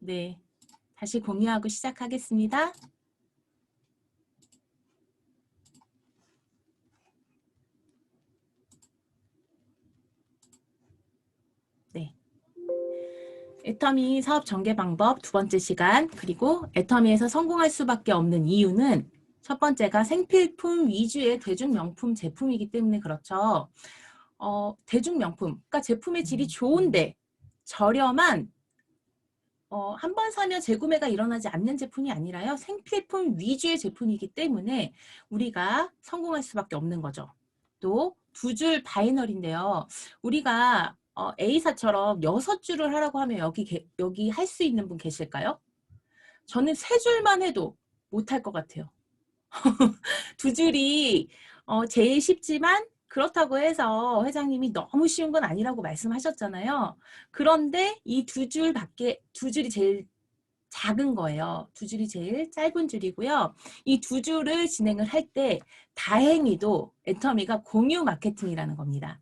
네, 다시 공유하고 시작하겠습니다. 네. 애터미 사업 전개 방법 두 번째 시간, 그리고 애터미에서 성공할 수밖에 없는 이유는 첫 번째가 생필품 위주의 대중명품 제품이기 때문에 그렇죠. 대중명품, 그러니까 제품의 질이 좋은데 저렴한 한 번 사면 재구매가 일어나지 않는 제품이 아니라요. 생필품 위주의 제품이기 때문에 우리가 성공할 수밖에 없는 거죠. 또 두 줄 바이널인데요. 우리가 A사처럼 6줄을 하라고 하면 여기 할 수 있는 분 계실까요? 저는 3줄만 해도 못할 것 같아요. 두 줄이 제일 쉽지만 그렇다고 해서 회장님이 너무 쉬운 건 아니라고 말씀하셨잖아요. 그런데 이 두 줄이 제일 작은 거예요. 두 줄이 제일 짧은 줄이고요. 이 두 줄을 진행을 할 때 다행히도 애터미가 공유 마케팅이라는 겁니다.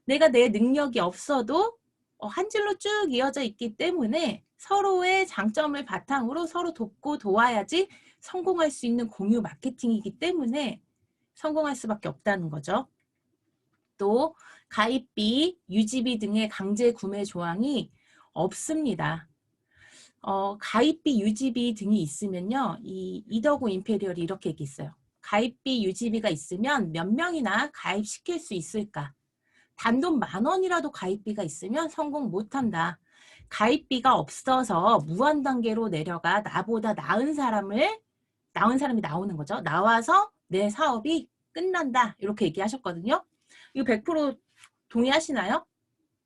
내가 내 능력이 없어도 한 줄로 쭉 이어져 있기 때문에 서로의 장점을 바탕으로 서로 돕고 도와야지 성공할 수 있는 공유 마케팅이기 때문에 성공할 수밖에 없다는 거죠. 또 가입비, 유지비 등의 강제 구매 조항이 없습니다. 가입비, 유지비 등이 있으면요. 이 이더구 임페리얼이 이렇게 얘기했어요. 가입비, 유지비가 있으면 몇 명이나 가입시킬 수 있을까? 단돈 10,000원이라도 가입비가 있으면 성공 못한다. 가입비가 없어서 무한 단계로 내려가 나보다 나은 사람이 나오는 거죠. 나와서 내 사업이 끝난다. 이렇게 얘기하셨거든요. 이거 100% 동의하시나요?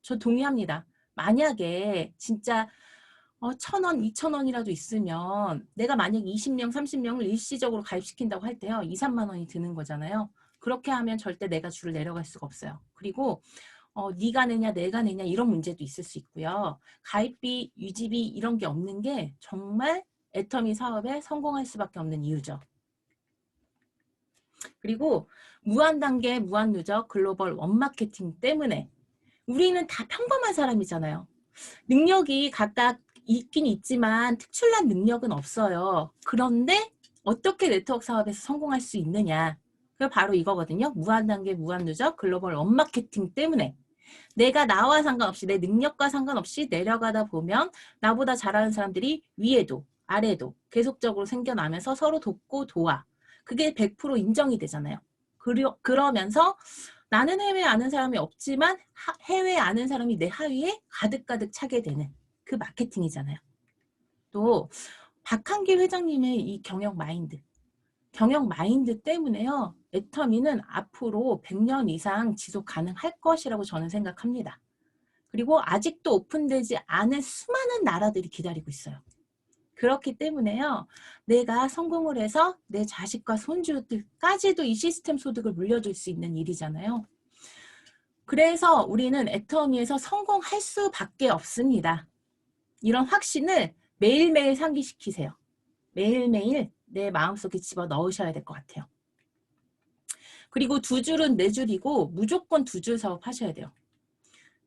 저 동의합니다. 만약에 진짜 1,000원, 2,000원이라도 있으면 내가 만약 20명, 30명을 일시적으로 가입시킨다고 할 때요. 2, 3만 원이 드는 거잖아요. 그렇게 하면 절대 내가 줄을 내려갈 수가 없어요. 그리고 네가 내냐 내가 내냐 이런 문제도 있을 수 있고요. 가입비, 유지비 이런 게 없는 게 정말 애터미 사업에 성공할 수밖에 없는 이유죠. 그리고 무한단계, 무한누적, 글로벌 원마케팅 때문에 우리는 다 평범한 사람이잖아요. 능력이 각각 있긴 있지만 특출난 능력은 없어요. 그런데 어떻게 네트워크 사업에서 성공할 수 있느냐. 그게 바로 이거거든요. 무한단계, 무한누적, 글로벌 원마케팅 때문에 내가 나와 상관없이 내 능력과 상관없이 내려가다 보면 나보다 잘하는 사람들이 위에도 아래도 계속적으로 생겨나면서 서로 돕고 도와. 그게 100% 인정이 되잖아요. 그러면서 나는 해외에 아는 사람이 없지만 해외에 아는 사람이 내 하위에 가득가득 차게 되는 그 마케팅이잖아요. 또 박한길 회장님의 이 경영 마인드 때문에요. 애터미는 앞으로 100년 이상 지속 가능할 것이라고 저는 생각합니다. 그리고 아직도 오픈되지 않은 수많은 나라들이 기다리고 있어요. 그렇기 때문에요. 내가 성공을 해서 내 자식과 손주들까지도 이 시스템 소득을 물려줄 수 있는 일이잖아요. 그래서 우리는 애터미에서 성공할 수밖에 없습니다. 이런 확신을 매일매일 상기시키세요. 매일매일 내 마음속에 집어넣으셔야 될 것 같아요. 그리고 2줄은 4줄이고 무조건 2줄 사업 하셔야 돼요.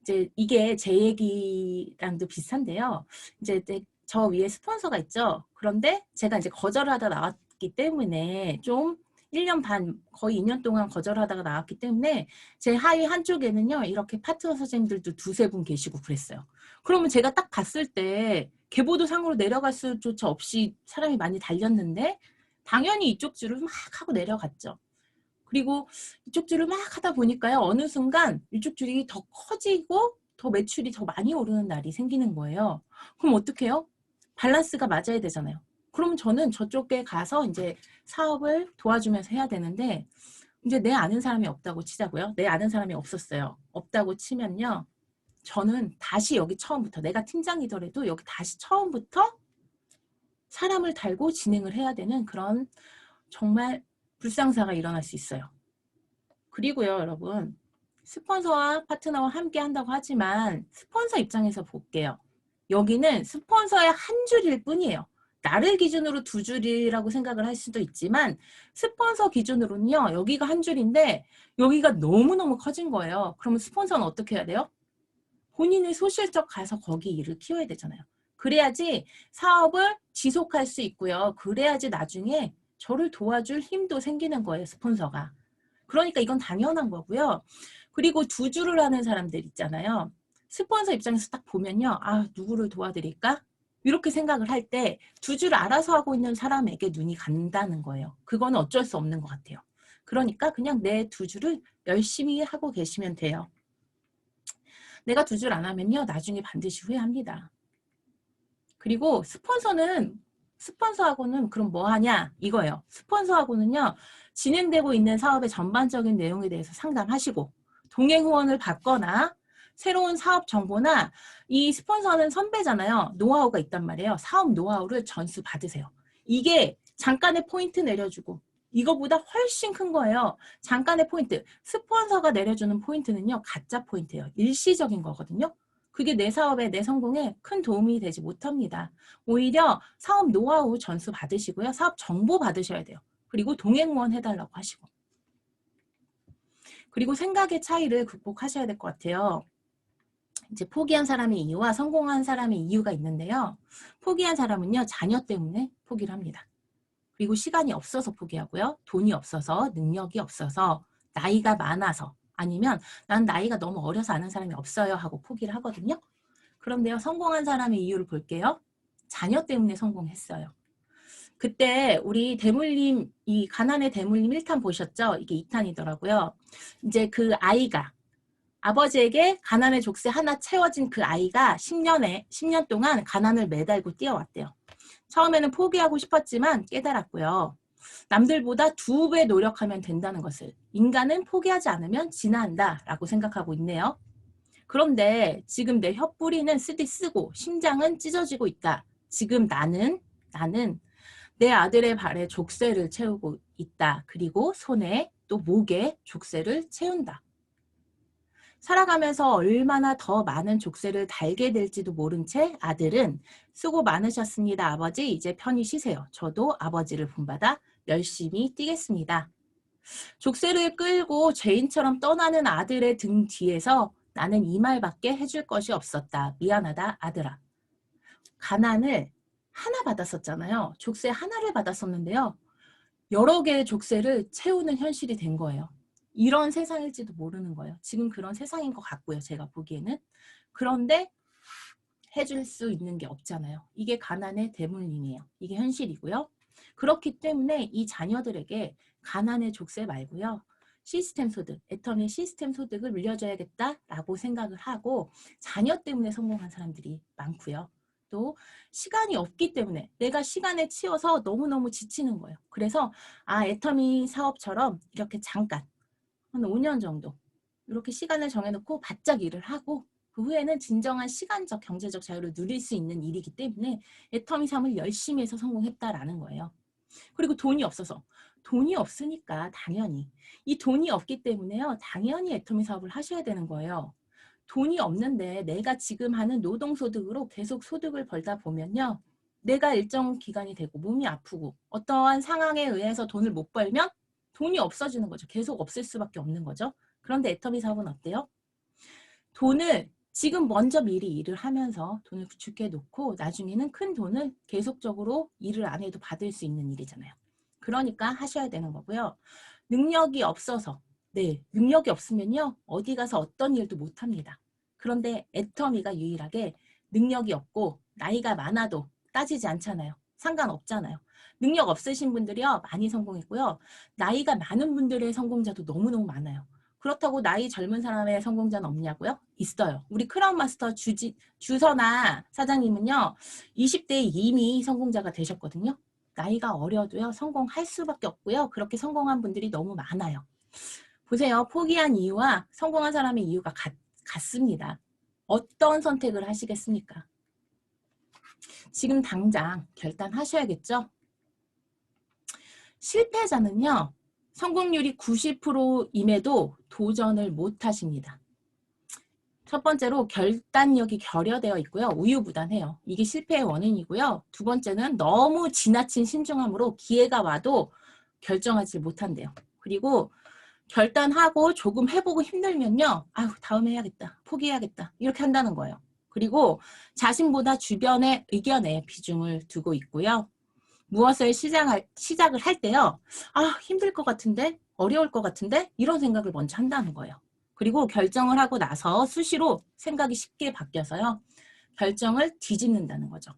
이제 이게 제 얘기랑도 비슷한데요. 이제 저 위에 스폰서가 있죠. 그런데 제가 이제 거절하다 나왔기 때문에 좀 1년 반, 거의 2년 동안 거절하다가 나왔기 때문에 제 하위 한쪽에는요. 이렇게 파트너 선생님들도 2-3분 계시고 그랬어요. 그러면 제가 딱 봤을 때 계보도 상으로 내려갈 수조차 없이 사람이 많이 달렸는데 당연히 이쪽 줄을 막 하고 내려갔죠. 그리고 이쪽 줄을 막 하다 보니까요. 어느 순간 이쪽 줄이 더 커지고 더 매출이 더 많이 오르는 날이 생기는 거예요. 그럼 어떻게 해요? 밸런스가 맞아야 되잖아요. 그럼 저는 저쪽에 가서 이제 사업을 도와주면서 해야 되는데 이제 내 아는 사람이 없다고 치자고요. 내 아는 사람이 없었어요. 없다고 치면요. 저는 다시 여기 처음부터 내가 팀장이더라도 여기 다시 처음부터 사람을 달고 진행을 해야 되는 그런 정말 불상사가 일어날 수 있어요. 그리고요, 여러분. 스폰서와 파트너와 함께 한다고 하지만 스폰서 입장에서 볼게요. 여기는 스폰서의 한 줄일 뿐이에요. 나를 기준으로 2줄이라고 생각을 할 수도 있지만 스폰서 기준으로는요. 여기가 한 줄인데 여기가 너무너무 커진 거예요. 그러면 스폰서는 어떻게 해야 돼요? 본인의 소실적 가서 거기 일을 키워야 되잖아요. 그래야지 사업을 지속할 수 있고요. 그래야지 나중에 저를 도와줄 힘도 생기는 거예요, 스폰서가. 그러니까 이건 당연한 거고요. 그리고 두 줄을 하는 사람들 있잖아요. 스폰서 입장에서 딱 보면요. 아, 누구를 도와드릴까? 이렇게 생각을 할 때 두 줄 알아서 하고 있는 사람에게 눈이 간다는 거예요. 그건 어쩔 수 없는 것 같아요. 그러니까 그냥 내 두 줄을 열심히 하고 계시면 돼요. 내가 두 줄 안 하면요. 나중에 반드시 후회합니다. 그리고 스폰서하고는 그럼 뭐 하냐? 이거예요. 스폰서하고는요. 진행되고 있는 사업의 전반적인 내용에 대해서 상담하시고 동행 후원을 받거나 새로운 사업 정보나 이 스폰서는 선배잖아요. 노하우가 있단 말이에요. 사업 노하우를 전수 받으세요. 이게 잠깐의 포인트 내려주고 이거보다 훨씬 큰 거예요. 잠깐의 포인트. 스폰서가 내려주는 포인트는요. 가짜 포인트예요. 일시적인 거거든요. 그게 내 사업에 내 성공에 큰 도움이 되지 못합니다. 오히려 사업 노하우 전수 받으시고요. 사업 정보 받으셔야 돼요. 그리고 동행후원 해달라고 하시고. 그리고 생각의 차이를 극복하셔야 될 것 같아요. 이제 포기한 사람의 이유와 성공한 사람의 이유가 있는데요. 포기한 사람은요. 자녀 때문에 포기를 합니다. 그리고 시간이 없어서 포기하고요. 돈이 없어서, 능력이 없어서, 나이가 많아서, 아니면 난 나이가 너무 어려서 아는 사람이 없어요 하고 포기를 하거든요. 그런데요. 성공한 사람의 이유를 볼게요. 자녀 때문에 성공했어요. 그때 우리 대물림, 이 가난의 대물림 1탄 보셨죠? 이게 2탄이더라고요. 이제 그 아이가 아버지에게 가난의 족쇄 하나 채워진 그 아이가 10년 동안 가난을 매달고 뛰어왔대요. 처음에는 포기하고 싶었지만 깨달았고요. 남들보다 2배 노력하면 된다는 것을 인간은 포기하지 않으면 진화한다 라고 생각하고 있네요. 그런데 지금 내 혀뿌리는 쓰고 심장은 찢어지고 있다. 지금 나는 내 아들의 발에 족쇄를 채우고 있다. 그리고 손에 또 목에 족쇄를 채운다. 살아가면서 얼마나 더 많은 족쇄를 달게 될지도 모른 채 아들은 수고 많으셨습니다. 아버지 이제 편히 쉬세요. 저도 아버지를 본받아 열심히 뛰겠습니다. 족쇄를 끌고 죄인처럼 떠나는 아들의 등 뒤에서 나는 이 말밖에 해줄 것이 없었다. 미안하다 아들아. 가난을 하나 받았었잖아요. 족쇄 하나를 받았었는데요. 여러 개의 족쇄를 채우는 현실이 된 거예요. 이런 세상일지도 모르는 거예요. 지금 그런 세상인 것 같고요. 제가 보기에는. 그런데 해줄 수 있는 게 없잖아요. 이게 가난의 대물림이에요. 이게 현실이고요. 그렇기 때문에 이 자녀들에게 가난의 족쇄 말고요. 시스템 소득, 애터미 시스템 소득을 물려줘야겠다라고 생각을 하고 자녀 때문에 성공한 사람들이 많고요. 또 시간이 없기 때문에 내가 시간에 치여서 너무너무 지치는 거예요. 그래서 애터미 사업처럼 이렇게 잠깐 한 5년 정도 이렇게 시간을 정해놓고 바짝 일을 하고 그 후에는 진정한 시간적 경제적 자유를 누릴 수 있는 일이기 때문에 애터미 삶을 열심히 해서 성공했다라는 거예요. 그리고 돈이 없으니까 당연히 이 돈이 없기 때문에요. 당연히 애터미 사업을 하셔야 되는 거예요. 돈이 없는데 내가 지금 하는 노동소득으로 계속 소득을 벌다 보면요. 내가 일정 기간이 되고 몸이 아프고 어떠한 상황에 의해서 돈을 못 벌면 돈이 없어지는 거죠. 계속 없을 수밖에 없는 거죠. 그런데 애터미 사업은 어때요? 돈을 지금 먼저 미리 일을 하면서 돈을 구축해 놓고 나중에는 큰 돈을 계속적으로 일을 안 해도 받을 수 있는 일이잖아요. 그러니까 하셔야 되는 거고요. 능력이 없어서 능력이 없으면요. 어디 가서 어떤 일도 못 합니다. 그런데 애터미가 유일하게 능력이 없고 나이가 많아도 따지지 않잖아요. 상관없잖아요. 능력 없으신 분들이요. 많이 성공했고요. 나이가 많은 분들의 성공자도 너무너무 많아요. 그렇다고 나이 젊은 사람의 성공자는 없냐고요? 있어요. 우리 크라운 마스터 주선아 사장님은요. 20대에 이미 성공자가 되셨거든요. 나이가 어려도요. 성공할 수밖에 없고요. 그렇게 성공한 분들이 너무 많아요. 보세요. 포기한 이유와 성공한 사람의 이유가 같습니다. 어떤 선택을 하시겠습니까? 지금 당장 결단하셔야겠죠? 실패자는요. 성공률이 90%임에도 도전을 못 하십니다. 첫 번째로 결단력이 결여되어 있고요. 우유부단해요. 이게 실패의 원인이고요. 두 번째는 너무 지나친 신중함으로 기회가 와도 결정하지 못한대요. 그리고 결단하고 조금 해보고 힘들면요. 아유, 다음에 해야겠다. 포기해야겠다. 이렇게 한다는 거예요. 그리고 자신보다 주변의 의견에 비중을 두고 있고요. 무엇을 시작을 할 때요. 아, 힘들 것 같은데? 어려울 것 같은데? 이런 생각을 먼저 한다는 거예요. 그리고 결정을 하고 나서 수시로 생각이 쉽게 바뀌어서요. 결정을 뒤집는다는 거죠.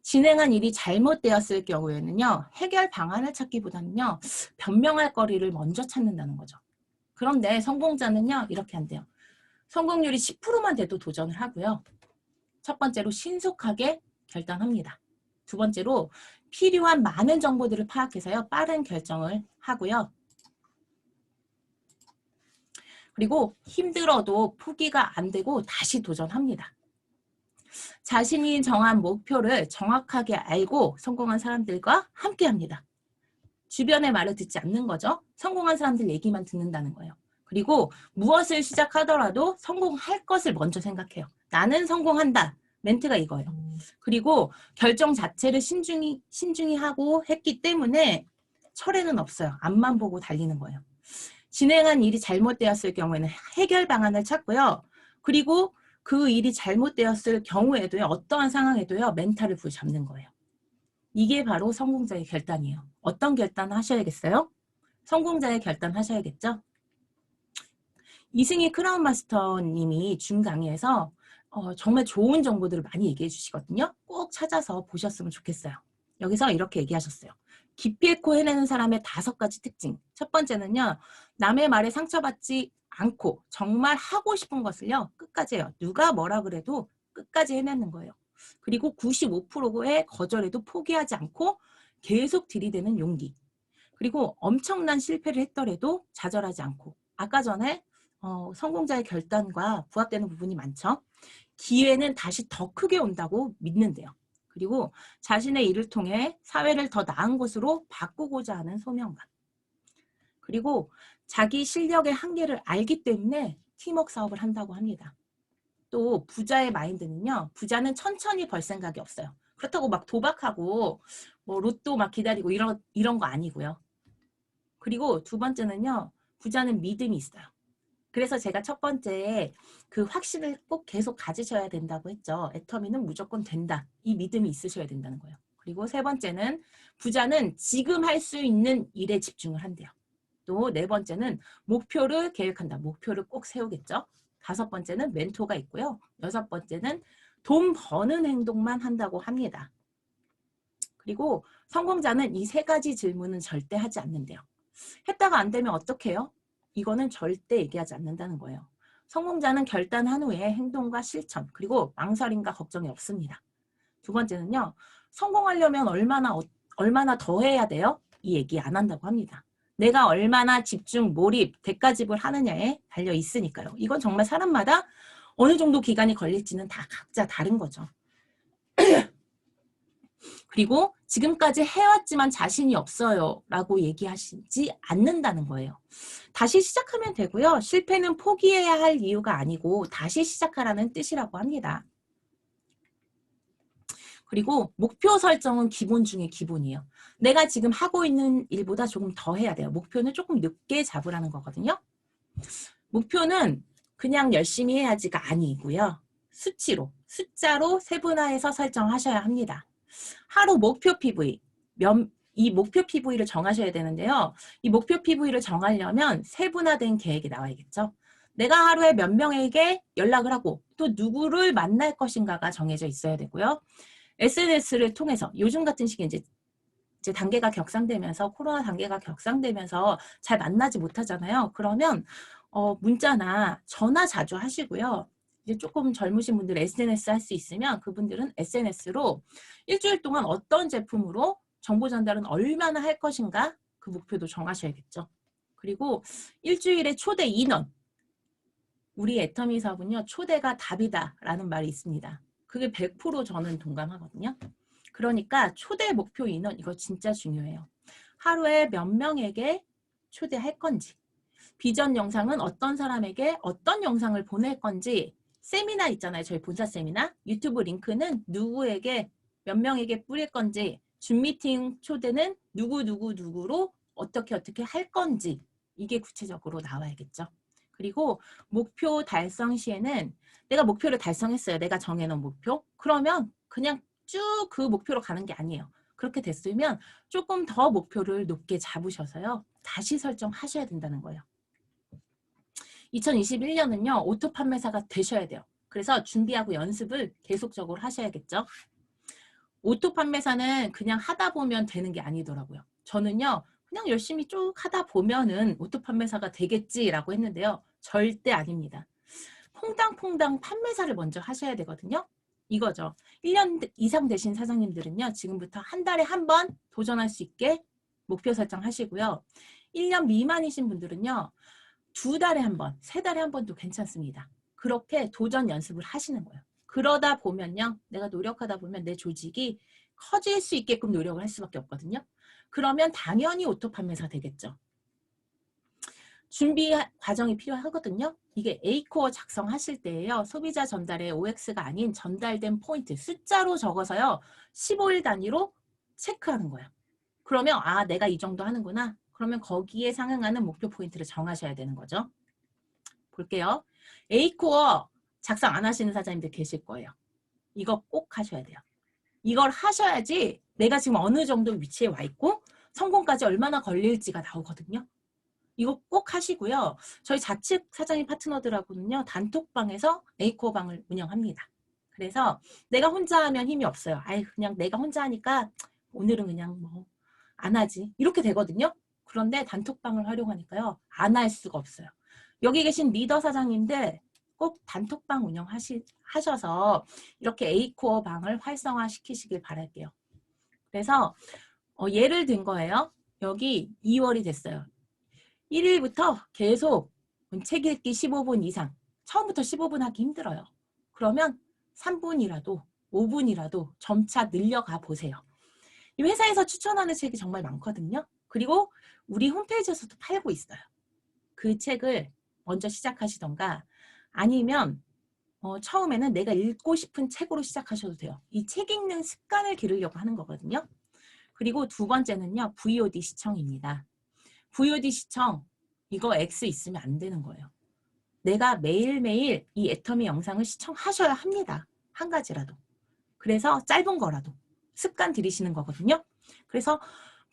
진행한 일이 잘못되었을 경우에는요. 해결 방안을 찾기보다는요. 변명할 거리를 먼저 찾는다는 거죠. 그런데 성공자는요. 이렇게 한대요. 성공률이 10%만 돼도 도전을 하고요. 첫 번째로 신속하게 결단합니다. 두 번째로 필요한 많은 정보들을 파악해서요. 빠른 결정을 하고요. 그리고 힘들어도 포기가 안 되고 다시 도전합니다. 자신이 정한 목표를 정확하게 알고 성공한 사람들과 함께합니다. 주변의 말을 듣지 않는 거죠. 성공한 사람들 얘기만 듣는다는 거예요. 그리고 무엇을 시작하더라도 성공할 것을 먼저 생각해요. 나는 성공한다. 멘트가 이거예요. 그리고 결정 자체를 신중히 하고 했기 때문에 철회는 없어요. 앞만 보고 달리는 거예요. 진행한 일이 잘못되었을 경우에는 해결 방안을 찾고요. 그리고 그 일이 잘못되었을 경우에도요. 어떠한 상황에도요. 멘탈을 부여잡는 거예요. 이게 바로 성공자의 결단이에요. 어떤 결단을 하셔야겠어요? 성공자의 결단 하셔야겠죠? 이승희 크라운 마스터님이 준 강의에서 정말 좋은 정보들을 많이 얘기해 주시거든요. 꼭 찾아서 보셨으면 좋겠어요. 여기서 이렇게 얘기하셨어요. 기필코 해내는 사람의 5가지 특징. 첫 번째는요. 남의 말에 상처받지 않고 정말 하고 싶은 것을요. 끝까지 해요. 누가 뭐라 그래도 끝까지 해내는 거예요. 그리고 95%의 거절에도 포기하지 않고 계속 들이대는 용기. 그리고 엄청난 실패를 했더라도 좌절하지 않고. 아까 전에 성공자의 결단과 부합되는 부분이 많죠. 기회는 다시 더 크게 온다고 믿는데요. 그리고 자신의 일을 통해 사회를 더 나은 곳으로 바꾸고자 하는 소명감. 그리고 자기 실력의 한계를 알기 때문에 팀워크 사업을 한다고 합니다. 또 부자의 마인드는요. 부자는 천천히 벌 생각이 없어요. 그렇다고 막 도박하고 뭐 로또 막 기다리고 이런 거 아니고요. 그리고 두 번째는요. 부자는 믿음이 있어요. 그래서 제가 첫 번째 그 확신을 꼭 계속 가지셔야 된다고 했죠. 애터미는 무조건 된다. 이 믿음이 있으셔야 된다는 거예요. 그리고 세 번째는 부자는 지금 할 수 있는 일에 집중을 한대요. 또 네 번째는 목표를 계획한다. 목표를 꼭 세우겠죠. 다섯 번째는 멘토가 있고요. 여섯 번째는 돈 버는 행동만 한다고 합니다. 그리고 성공자는 이 3가지 질문은 절대 하지 않는데요. 했다가 안 되면 어떻게 해요? 이거는 절대 얘기하지 않는다는 거예요. 성공자는 결단한 후에 행동과 실천, 그리고 망설임과 걱정이 없습니다. 두 번째는요. 성공하려면 얼마나 더 해야 돼요? 이 얘기 안 한다고 합니다. 내가 얼마나 집중, 몰입, 대가집을 하느냐에 달려 있으니까요. 이건 정말 사람마다 어느 정도 기간이 걸릴지는 다 각자 다른 거죠. 그리고 지금까지 해왔지만 자신이 없어요 라고 얘기하시지 않는다는 거예요. 다시 시작하면 되고요. 실패는 포기해야 할 이유가 아니고 다시 시작하라는 뜻이라고 합니다. 그리고 목표 설정은 기본 중에 기본이에요. 내가 지금 하고 있는 일보다 조금 더 해야 돼요. 목표는 조금 늦게 잡으라는 거거든요. 목표는 그냥 열심히 해야지가 아니고요. 수치로, 숫자로 세분화해서 설정하셔야 합니다. 하루 목표 PV, 이 목표 PV를 정하셔야 되는데요. 이 목표 PV를 정하려면 세분화된 계획이 나와야겠죠. 내가 하루에 몇 명에게 연락을 하고 또 누구를 만날 것인가가 정해져 있어야 되고요. SNS를 통해서 요즘 같은 시기에 이제 단계가 격상되면서 코로나 단계가 격상되면서 잘 만나지 못하잖아요. 그러면 문자나 전화 자주 하시고요. 이제 조금 젊으신 분들 SNS 할 수 있으면 그분들은 SNS로 일주일 동안 어떤 제품으로 정보 전달은 얼마나 할 것인가 그 목표도 정하셔야겠죠. 그리고 일주일에 초대 인원. 우리 애터미 사업은요. 초대가 답이다 라는 말이 있습니다. 그게 100% 저는 동감하거든요. 그러니까 초대 목표 인원 이거 진짜 중요해요. 하루에 몇 명에게 초대할 건지 비전 영상은 어떤 사람에게 어떤 영상을 보낼 건지 세미나 있잖아요. 저희 본사 세미나 유튜브 링크는 누구에게 몇 명에게 뿌릴 건지 줌 미팅 초대는 누구로 어떻게 할 건지 이게 구체적으로 나와야겠죠. 그리고 목표 달성 시에는 내가 목표를 달성했어요. 내가 정해놓은 목표. 그러면 그냥 쭉 그 목표로 가는 게 아니에요. 그렇게 됐으면 조금 더 목표를 높게 잡으셔서요. 다시 설정하셔야 된다는 거예요. 2021년은요. 오토 판매사가 되셔야 돼요. 그래서 준비하고 연습을 계속적으로 하셔야겠죠. 오토 판매사는 그냥 하다 보면 되는 게 아니더라고요. 저는요. 그냥 열심히 쭉 하다 보면은 오토 판매사가 되겠지라고 했는데요. 절대 아닙니다. 퐁당퐁당 판매사를 먼저 하셔야 되거든요. 이거죠. 1년 이상 되신 사장님들은요. 지금부터 한 달에 한 번 도전할 수 있게 목표 설정하시고요. 1년 미만이신 분들은요. 2달에 한 번, 3달에 한 번도 괜찮습니다. 그렇게 도전 연습을 하시는 거예요. 그러다 보면요. 내가 노력하다 보면 내 조직이 커질 수 있게끔 노력을 할 수밖에 없거든요. 그러면 당연히 오토 판매사 되겠죠. 준비 과정이 필요하거든요. 이게 A코어 작성하실 때에요. 소비자 전달의 OX가 아닌 전달된 포인트 숫자로 적어서요. 15일 단위로 체크하는 거예요. 그러면 아 내가 이 정도 하는구나. 그러면 거기에 상응하는 목표 포인트를 정하셔야 되는 거죠. 볼게요. A코어 작성 안 하시는 사장님들 계실 거예요. 이거 꼭 하셔야 돼요. 이걸 하셔야지 내가 지금 어느 정도 위치에 와 있고 성공까지 얼마나 걸릴지가 나오거든요. 이거 꼭 하시고요. 저희 좌측 사장님 파트너들하고는요. 단톡방에서 A코어 방을 운영합니다. 그래서 내가 혼자 하면 힘이 없어요. 아이 그냥 내가 혼자 하니까 오늘은 그냥 뭐 안 하지. 이렇게 되거든요. 그런데 단톡방을 활용하니까요. 안 할 수가 없어요. 여기 계신 리더 사장님들 꼭 단톡방 운영하셔서 이렇게 A코어 방을 활성화시키시길 바랄게요. 그래서 예를 든 거예요. 여기 2월이 됐어요. 1일부터 계속 책 읽기 15분 이상. 처음부터 15분 하기 힘들어요. 그러면 3분이라도 5분이라도 점차 늘려가 보세요. 이 회사에서 추천하는 책이 정말 많거든요. 그리고 우리 홈페이지에서도 팔고 있어요. 그 책을 먼저 시작하시던가 아니면 처음에는 내가 읽고 싶은 책으로 시작하셔도 돼요. 이 책 읽는 습관을 기르려고 하는 거거든요. 그리고 두 번째는요. VOD 시청입니다. VOD 시청 이거 X 있으면 안 되는 거예요. 내가 매일매일 이 애터미 영상을 시청하셔야 합니다. 한 가지라도. 그래서 짧은 거라도 습관 들이시는 거거든요. 그래서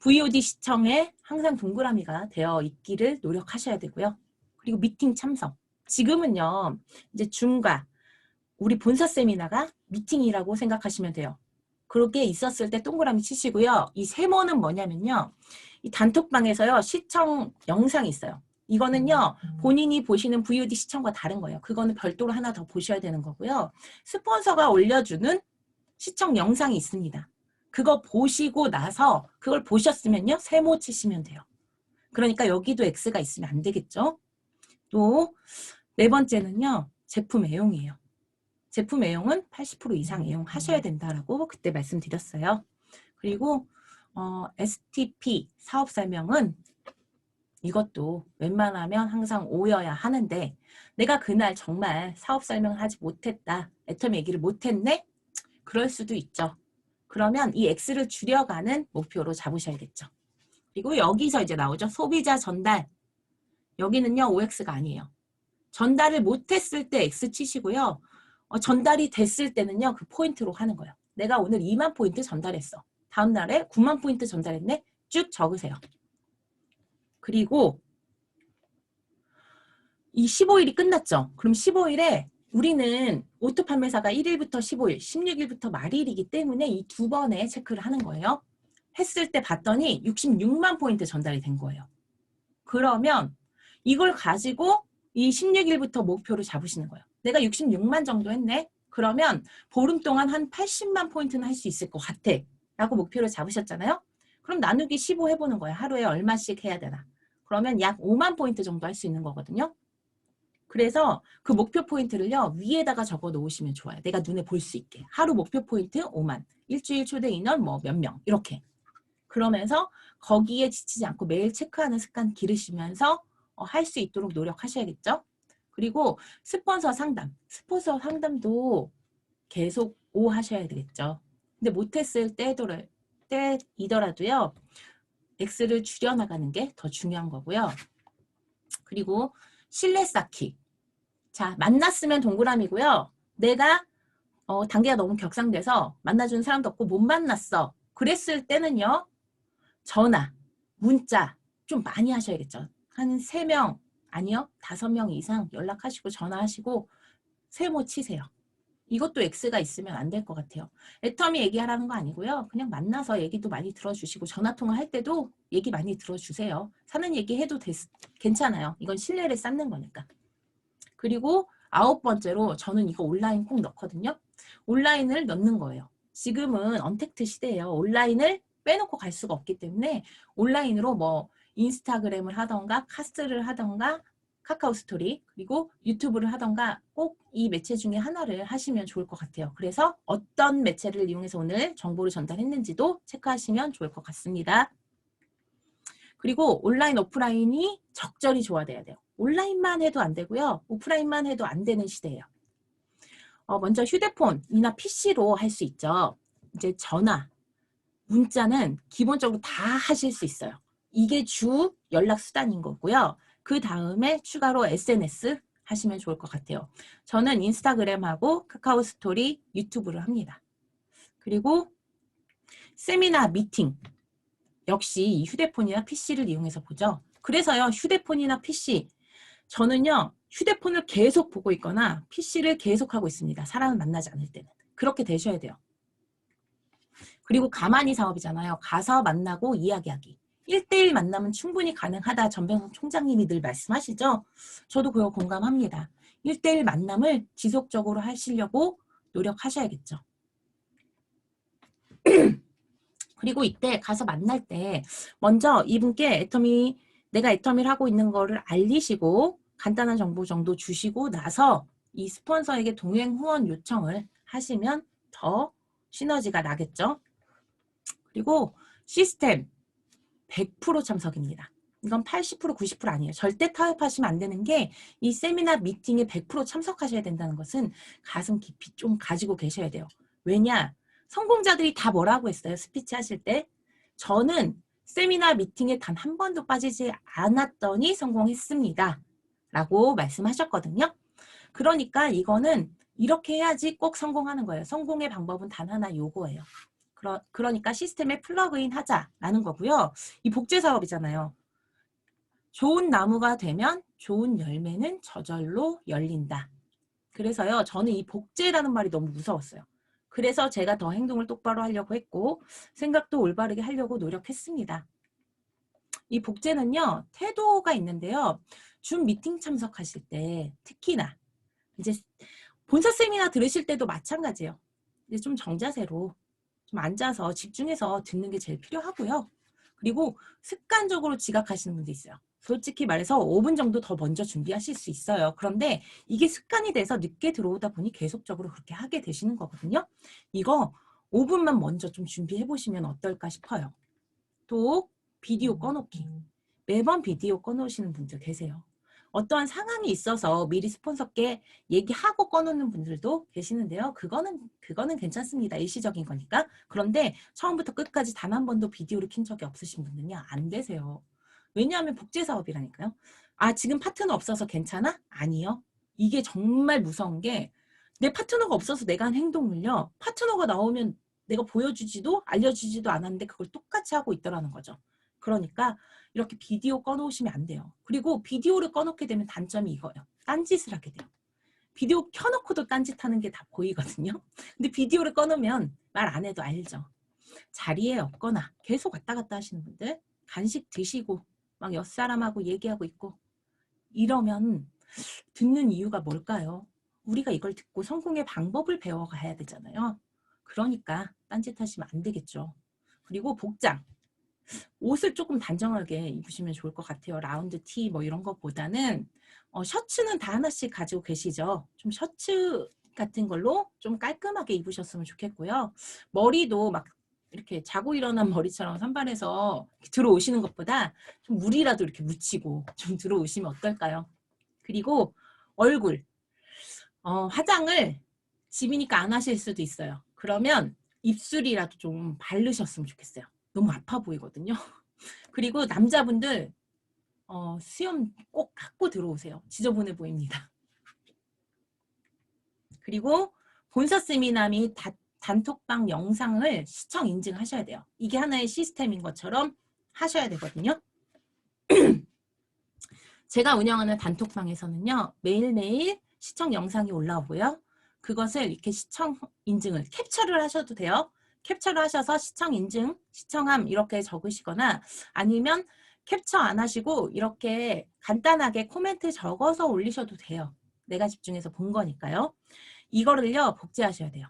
VOD 시청에 항상 동그라미가 되어 있기를 노력하셔야 되고요. 그리고 미팅 참석. 지금은요. 이제 줌과 우리 본사 세미나가 미팅이라고 생각하시면 돼요. 그렇게 있었을 때 동그라미 치시고요. 이 세모는 뭐냐면요. 이 단톡방에서요. 시청 영상이 있어요. 이거는요. 본인이 보시는 VOD 시청과 다른 거예요. 그거는 별도로 하나 더 보셔야 되는 거고요. 스폰서가 올려주는 시청 영상이 있습니다. 그거 보시고 나서 그걸 보셨으면요. 세모 치시면 돼요. 그러니까 여기도 X가 있으면 안 되겠죠. 또 네 번째는요. 제품 애용이에요. 제품 애용은 80% 이상 애용하셔야 된다라고 그때 말씀드렸어요. 그리고 STP 사업 설명은 이것도 웬만하면 항상 오여야 하는데 내가 그날 정말 사업 설명을 하지 못했다. 애터미 얘기를 못했네? 그럴 수도 있죠. 그러면 이 X를 줄여가는 목표로 잡으셔야겠죠. 그리고 여기서 이제 나오죠. 소비자 전달. 여기는요. OX가 아니에요. 전달을 못했을 때 X 치시고요. 전달이 됐을 때는요. 그 포인트로 하는 거예요. 내가 오늘 2만 포인트 전달했어. 다음 날에 9만 포인트 전달했네. 쭉 적으세요. 그리고 이 15일이 끝났죠. 그럼 15일에 우리는 오토 판매사가 1일부터 15일, 16일부터 말일이기 때문에 이 두 번에 체크를 하는 거예요. 했을 때 봤더니 66만 포인트 전달이 된 거예요. 그러면 이걸 가지고 이 16일부터 목표를 잡으시는 거예요. 내가 66만 정도 했네. 그러면 보름 동안 한 80만 포인트는 할 수 있을 것 같아. 라고 목표를 잡으셨잖아요. 그럼 나누기 15 해보는 거예요. 하루에 얼마씩 해야 되나. 그러면 약 5만 포인트 정도 할 수 있는 거거든요. 그래서 그 목표 포인트를요. 위에다가 적어 놓으시면 좋아요. 내가 눈에 볼 수 있게. 하루 목표 포인트 5만. 일주일 초대 인원 뭐 몇 명. 이렇게. 그러면서 거기에 지치지 않고 매일 체크하는 습관 기르시면서 할 수 있도록 노력하셔야겠죠. 그리고 스폰서 상담. 스폰서 상담도 계속 하셔야 되겠죠. 근데 못했을 때이더라도요. X를 줄여나가는 게 더 중요한 거고요. 그리고 신뢰 쌓기. 자, 만났으면 동그라미고요. 내가 단계가 너무 격상돼서 만나주는 사람도 없고 못 만났어. 그랬을 때는요. 전화, 문자 좀 많이 하셔야겠죠. 한 3명, 아니요. 5명 이상 연락하시고 전화하시고 세모 치세요. 이것도 X가 있으면 안 될 것 같아요. 애터미 얘기하라는 거 아니고요. 그냥 만나서 얘기도 많이 들어주시고 전화통화 할 때도 얘기 많이 들어주세요. 사는 얘기 해도 괜찮아요. 이건 신뢰를 쌓는 거니까. 그리고 9번째로 저는 이거 온라인 꼭 넣거든요. 온라인을 넣는 거예요. 지금은 언택트 시대예요. 온라인을 빼놓고 갈 수가 없기 때문에 온라인으로 뭐 인스타그램을 하던가 카스를 하던가 카카오 스토리 그리고 유튜브를 하던가 꼭 이 매체 중에 하나를 하시면 좋을 것 같아요. 그래서 어떤 매체를 이용해서 오늘 정보를 전달했는지도 체크하시면 좋을 것 같습니다. 그리고 온라인 오프라인이 적절히 조화돼야 돼요. 온라인만 해도 안 되고요. 오프라인만 해도 안 되는 시대예요. 먼저 휴대폰이나 PC로 할 수 있죠. 이제 전화, 문자는 기본적으로 다 하실 수 있어요. 이게 주 연락 수단인 거고요. 그 다음에 추가로 SNS 하시면 좋을 것 같아요. 저는 인스타그램하고 카카오 스토리, 유튜브를 합니다. 그리고 세미나, 미팅 역시 휴대폰이나 PC를 이용해서 보죠. 그래서요. 휴대폰이나 PC 저는요. 휴대폰을 계속 보고 있거나 PC를 계속 하고 있습니다. 사람을 만나지 않을 때는. 그렇게 되셔야 돼요. 그리고 가만히 사업이잖아요. 가서 만나고 이야기하기. 1대1 만남은 충분히 가능하다. 전병석 총장님이 늘 말씀하시죠. 저도 그거 공감합니다. 1대1 만남을 지속적으로 하시려고 노력하셔야겠죠. 그리고 이때 가서 만날 때 먼저 이분께 내가 애터미를 하고 있는 거를 알리시고 간단한 정보 정도 주시고 나서 이 스폰서에게 동행 후원 요청을 하시면 더 시너지가 나겠죠. 그리고 시스템 100% 참석입니다. 이건 80% 90% 아니에요. 절대 타협하시면 안 되는 게 이 세미나 미팅에 100% 참석하셔야 된다는 것은 가슴 깊이 좀 가지고 계셔야 돼요. 왜냐? 성공자들이 다 뭐라고 했어요? 스피치 하실 때. 저는 세미나 미팅에 단 한 번도 빠지지 않았더니 성공했습니다. 라고 말씀하셨거든요. 그러니까 이거는 이렇게 해야지 꼭 성공하는 거예요. 성공의 방법은 단 하나 요거예요. 그러니까 시스템에 플러그인 하자라는 거고요. 이 복제 사업이잖아요. 좋은 나무가 되면 좋은 열매는 저절로 열린다. 그래서요. 저는 이 복제라는 말이 너무 무서웠어요. 그래서 제가 더 행동을 똑바로 하려고 했고 생각도 올바르게 하려고 노력했습니다. 이 복제는요. 태도가 있는데요. 줌 미팅 참석하실 때 특히나 이제 본사 세미나 들으실 때도 마찬가지예요. 이제 좀 정자세로 좀 앉아서 집중해서 듣는 게 제일 필요하고요. 그리고 습관적으로 지각하시는 분도 있어요. 솔직히 말해서 5분 정도 더 먼저 준비하실 수 있어요. 그런데 이게 습관이 돼서 늦게 들어오다 보니 계속적으로 그렇게 하게 되시는 거거든요. 이거 5분만 먼저 좀 준비해 보시면 어떨까 싶어요. 또 비디오 꺼놓기. 매번 비디오 꺼놓으시는 분들 계세요. 어떠한 상황이 있어서 미리 스폰서께 얘기하고 꺼놓는 분들도 계시는데요. 그거는 괜찮습니다. 일시적인 거니까. 그런데 처음부터 끝까지 단 한 번도 비디오를 킨 적이 없으신 분은요. 안 되세요. 왜냐하면 복제 사업이라니까요. 아, 지금 파트너 없어서 괜찮아? 아니요. 이게 정말 무서운 게 내 파트너가 없어서 내가 한 행동을요. 파트너가 나오면 내가 보여주지도 알려주지도 않았는데 그걸 똑같이 하고 있더라는 거죠. 그러니까 이렇게 비디오 꺼놓으시면 안 돼요. 그리고 비디오를 꺼놓게 되면 단점이 이거예요. 딴짓을 하게 돼요. 비디오 켜놓고도 딴짓하는 게 다 보이거든요. 근데 비디오를 꺼놓으면 말 안 해도 알죠. 자리에 없거나 계속 왔다 갔다 하시는 분들 간식 드시고 막 옆사람하고 얘기하고 있고 이러면 듣는 이유가 뭘까요? 우리가 이걸 듣고 성공의 방법을 배워가야 되잖아요. 그러니까 딴짓하시면 안 되겠죠. 그리고 복장. 옷을 조금 단정하게 입으시면 좋을 것 같아요. 라운드 티 뭐 이런 것보다는 셔츠는 다 하나씩 가지고 계시죠. 좀 셔츠 같은 걸로 좀 깔끔하게 입으셨으면 좋겠고요. 머리도 막 이렇게 자고 일어난 머리처럼 산발해서 들어오시는 것보다 좀 물이라도 이렇게 묻히고 좀 들어오시면 어떨까요? 그리고 얼굴. 화장을 집이니까 안 하실 수도 있어요. 그러면 입술이라도 좀 바르셨으면 좋겠어요. 너무 아파 보이거든요. 그리고 남자분들 수염 꼭 깎고 들어오세요. 지저분해 보입니다. 그리고 본서세미나 및 단톡방 영상을 시청 인증하셔야 돼요. 이게 하나의 시스템인 것처럼 하셔야 되거든요. 제가 운영하는 단톡방에서는요. 매일매일 시청 영상이 올라오고요. 그것을 이렇게 시청 인증을 캡처를 하셔도 돼요. 캡처를 하셔서 시청 인증, 시청함 이렇게 적으시거나 아니면 캡처 안 하시고 이렇게 간단하게 코멘트 적어서 올리셔도 돼요. 내가 집중해서 본 거니까요. 이거를요. 복제하셔야 돼요.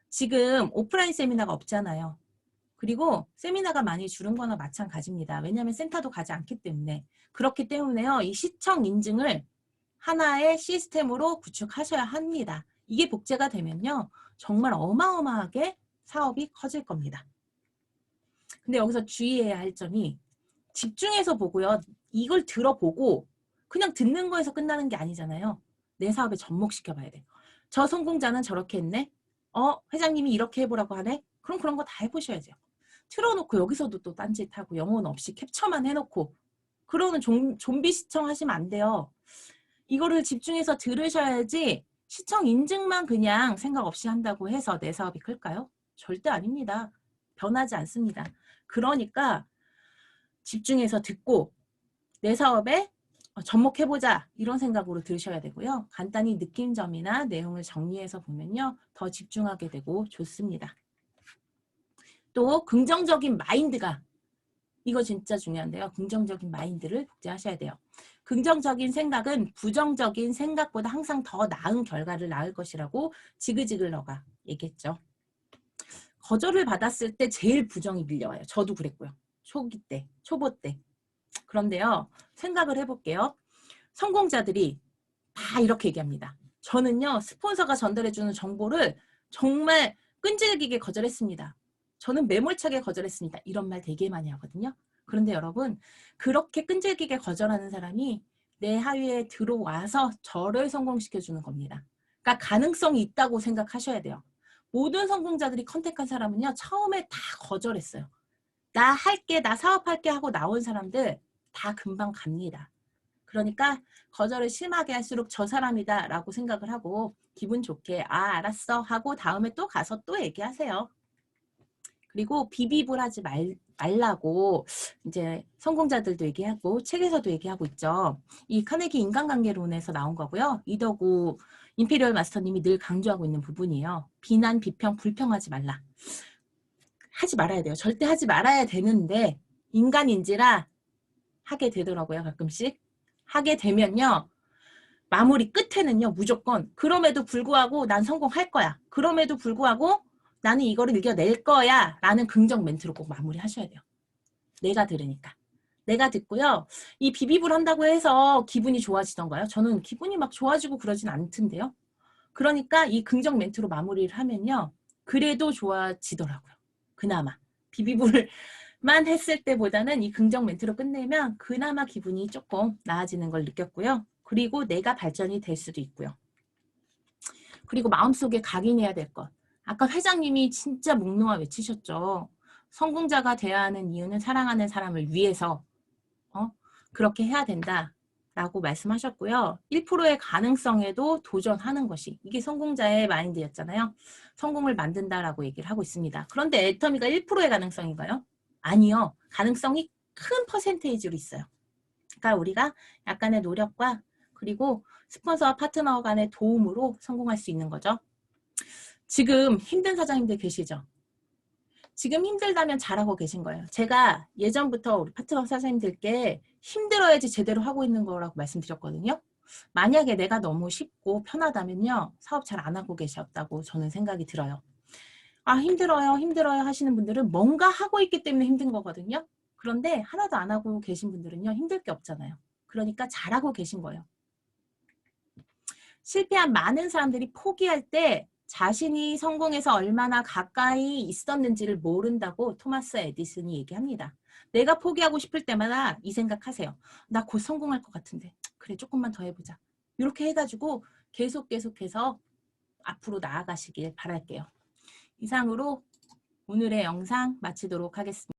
지금 오프라인 세미나가 없잖아요. 그리고 세미나가 많이 줄은 거나 마찬가지입니다. 왜냐하면 센터도 가지 않기 때문에. 그렇기 때문에요. 이 시청 인증을 하나의 시스템으로 구축하셔야 합니다. 이게 복제가 되면요. 정말 어마어마하게 사업이 커질 겁니다. 근데 여기서 주의해야 할 점이 집중해서 보고요. 이걸 들어보고 그냥 듣는 거에서 끝나는 게 아니잖아요. 내 사업에 접목시켜 봐야 돼요. 저 성공자는 저렇게 했네. 회장님이 이렇게 해보라고 하네. 그럼 그런 거 다 해보셔야죠. 틀어놓고 여기서도 또 딴짓하고 영혼 없이 캡처만 해놓고 그러는 좀비 시청하시면 안 돼요. 이거를 집중해서 들으셔야지 시청 인증만 그냥 생각 없이 한다고 해서 내 사업이 클까요? 절대 아닙니다. 변하지 않습니다. 그러니까 집중해서 듣고 내 사업에 접목해보자 이런 생각으로 들으셔야 되고요. 간단히 느낀점이나 내용을 정리해서 보면요. 더 집중하게 되고 좋습니다. 또 긍정적인 마인드가 이거 진짜 중요한데요. 긍정적인 마인드를 복제하셔야 돼요. 긍정적인 생각은 부정적인 생각보다 항상 더 나은 결과를 낳을 것이라고 지그지글러가 얘기했죠. 거절을 받았을 때 제일 부정이 밀려와요. 저도 그랬고요. 초기 때, 초보 때. 그런데요. 생각을 해볼게요. 성공자들이 다 이렇게 얘기합니다. 저는요. 스폰서가 전달해주는 정보를 정말 끈질기게 거절했습니다. 저는 매몰차게 거절했습니다. 이런 말 되게 많이 하거든요. 그런데 여러분 그렇게 끈질기게 거절하는 사람이 내 하위에 들어와서 저를 성공시켜주는 겁니다. 그러니까 가능성이 있다고 생각하셔야 돼요. 모든 성공자들이 컨택한 사람은요. 처음에 다 거절했어요. 나 할게, 나 사업할게 하고 나온 사람들 다 금방 갑니다. 그러니까 거절을 심하게 할수록 저 사람이다 라고 생각을 하고 기분 좋게 알았어 하고 다음에 또 가서 또 얘기하세요. 그리고 비비불 하지 말라고 이제 성공자들도 얘기하고 책에서도 얘기하고 있죠. 이 카네기 인간관계론에서 나온 거고요. 이덕우 임페리얼 마스터님이 늘 강조하고 있는 부분이에요. 비난, 비평, 불평하지 말라. 하지 말아야 돼요. 절대 하지 말아야 되는데 인간인지라 하게 되더라고요. 가끔씩. 하게 되면요. 마무리 끝에는요. 무조건 그럼에도 불구하고 난 성공할 거야. 그럼에도 불구하고 나는 이거를 이겨낼 거야 라는 긍정 멘트로 꼭 마무리하셔야 돼요. 내가 들으니까. 내가 듣고요. 이 비비불 한다고 해서 기분이 좋아지던가요? 저는 기분이 막 좋아지고 그러진 않던데요. 그러니까 이 긍정 멘트로 마무리를 하면요. 그래도 좋아지더라고요. 그나마. 비비불만 했을 때보다는 이 긍정 멘트로 끝내면 그나마 기분이 조금 나아지는 걸 느꼈고요. 그리고 내가 발전이 될 수도 있고요. 그리고 마음속에 각인해야 될 것. 아까 회장님이 진짜 묵노와 외치셨죠. 성공자가 되어야 하는 이유는 사랑하는 사람을 위해서 그렇게 해야 된다라고 말씀하셨고요. 1%의 가능성에도 도전하는 것이 이게 성공자의 마인드였잖아요. 성공을 만든다라고 얘기를 하고 있습니다. 그런데 애터미가 1%의 가능성인가요? 아니요. 가능성이 큰 퍼센테이지로 있어요. 그러니까 우리가 약간의 노력과 그리고 스폰서와 파트너 간의 도움으로 성공할 수 있는 거죠. 지금 힘든 사장님들 계시죠? 지금 힘들다면 잘하고 계신 거예요. 제가 예전부터 우리 파트너 사장님들께 힘들어야지 제대로 하고 있는 거라고 말씀드렸거든요. 만약에 내가 너무 쉽고 편하다면요. 사업 잘 안 하고 계셨다고 저는 생각이 들어요. 아 힘들어요 힘들어요 하시는 분들은 뭔가 하고 있기 때문에 힘든 거거든요. 그런데 하나도 안 하고 계신 분들은요. 힘들 게 없잖아요. 그러니까 잘하고 계신 거예요. 실패한 많은 사람들이 포기할 때 자신이 성공해서 얼마나 가까이 있었는지를 모른다고 토마스 에디슨이 얘기합니다. 내가 포기하고 싶을 때마다 이 생각하세요. 나 곧 성공할 것 같은데 그래 조금만 더 해보자. 이렇게 해가지고 계속해서 앞으로 나아가시길 바랄게요. 이상으로 오늘의 영상 마치도록 하겠습니다.